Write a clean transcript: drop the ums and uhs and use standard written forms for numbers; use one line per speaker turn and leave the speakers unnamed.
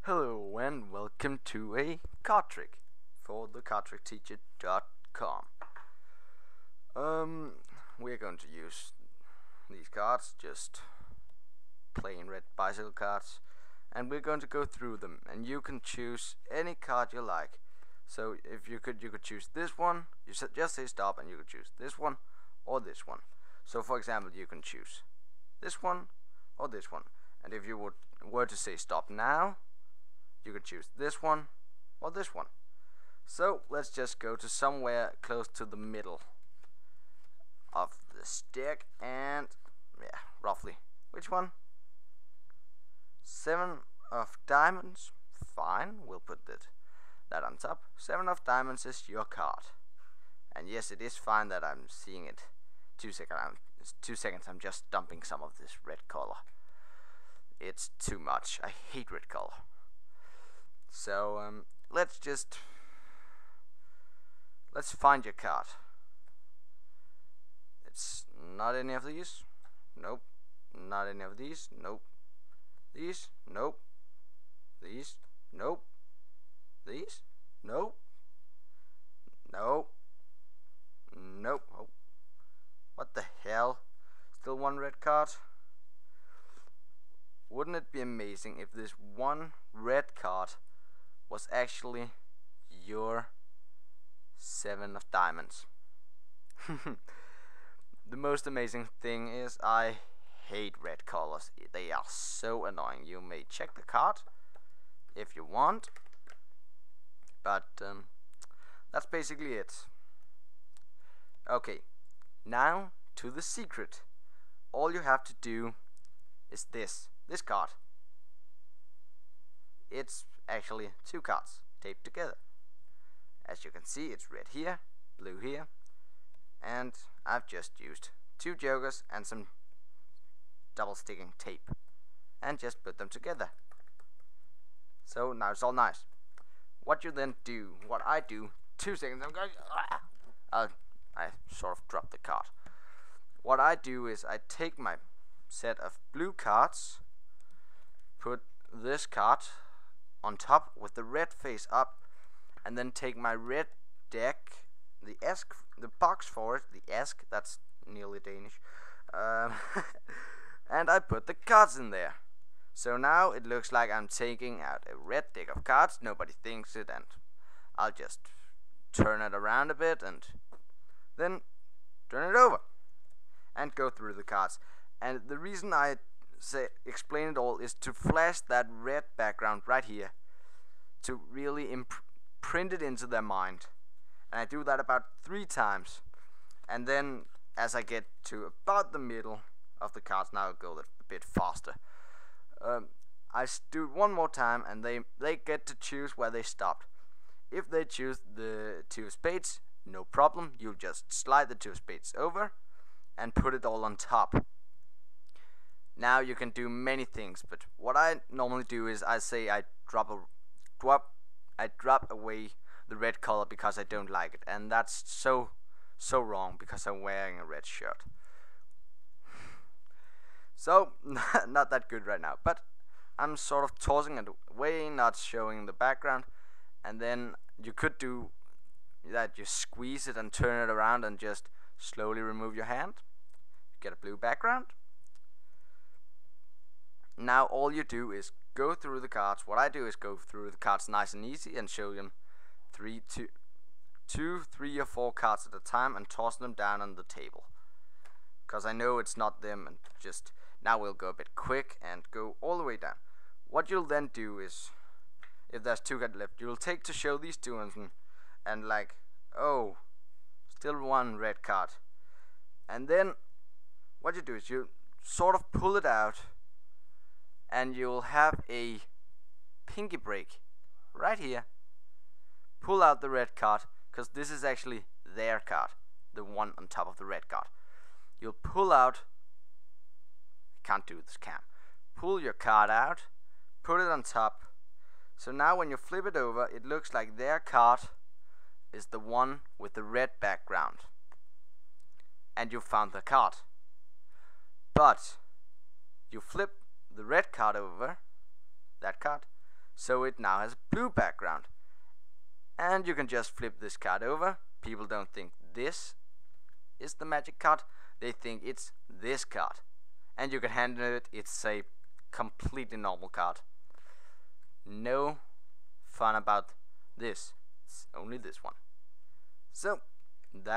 Hello and welcome to a card trick for thecardtrickteacher.com. We're going to use these cards, just plain red bicycle cards, and we're going to go through them, and you can choose any card you like. So if you could choose this one, you just say stop, and you could choose this one or this one. So for example, you can choose this one or this one, and if you were to say stop now, you could choose this one or this one. So let's just go to somewhere close to the middle of the stick, and yeah, roughly. Which one? 7 of diamonds. Fine, we'll put that on top. 7 of diamonds is your card. And yes, it is fine that I'm seeing it. 2 seconds, I'm just dumping some of this red color. It's too much. I hate red color. So let's find your card. It's not any of these. Nope. Not any of these. Nope. These. Nope. These. Nope. These. Nope. Nope. Nope. Oh. What the hell? Still one red card? Wouldn't it be amazing if this one red card was actually your 7 of diamonds? The most amazing thing is I hate red colors. They are so annoying. You may check the card if you want, but that's basically it. Okay, now to the secret. All you have to do is this card. It's actually 2 cards taped together. As you can see, it's red here, blue here, and I've just used 2 jokers and some double sticking tape and just put them together. So now it's all nice. What you then do, what I do, 2 seconds, I'm going, I sort of dropped the card. What I do is I take my set of blue cards, put this card on top with the red face up, and then take my red deck, the box for it, the ask, that's nearly Danish, and I put the cards in there. So now it looks like I'm taking out a red deck of cards. Nobody thinks it, and I'll just turn it around a bit and then turn it over and go through the cards. And the reason I explain it all is to flash that red background right here, to really print it into their mind. And I do that about 3 times, and then as I get to about the middle of the cards, now I'll go a bit faster, I do it one more time, and they get to choose where they stopped. If they choose the 2 of spades, no problem, you just slide the 2 of spades over and put it all on top. Now you can do many things, but what I normally do is I say I drop away the red color because I don't like it, and that's so wrong because I'm wearing a red shirt. So not that good right now, but I'm sort of tossing it away, not showing the background. And then you could do that, you squeeze it and turn it around and just slowly remove your hand. Get a blue background. Now all you do is go through the cards. What I do is go through the cards nice and easy and show them 3 or 4 cards at a time and toss them down on the table, because I know it's not them. And just now we'll go a bit quick and go all the way down. What you'll then do is, if there's 2 cards left, you'll take to show these 2 ones and like, oh, still 1 red card. And then what you do is you sort of pull it out, and you'll have a pinky break right here. Pull out the red card, because this is actually their card, the one on top of the red card. You'll pull out, I can't do this cam, pull your card out, put it on top. So now when you flip it over, it looks like their card is the one with the red background, and you found the card. But you flip the red card over, that card, so it now has a blue background. And you can just flip this card over. People don't think this is the magic card, they think it's this card. And you can handle it, it's a completely normal card. No fun about this, it's only this one. So that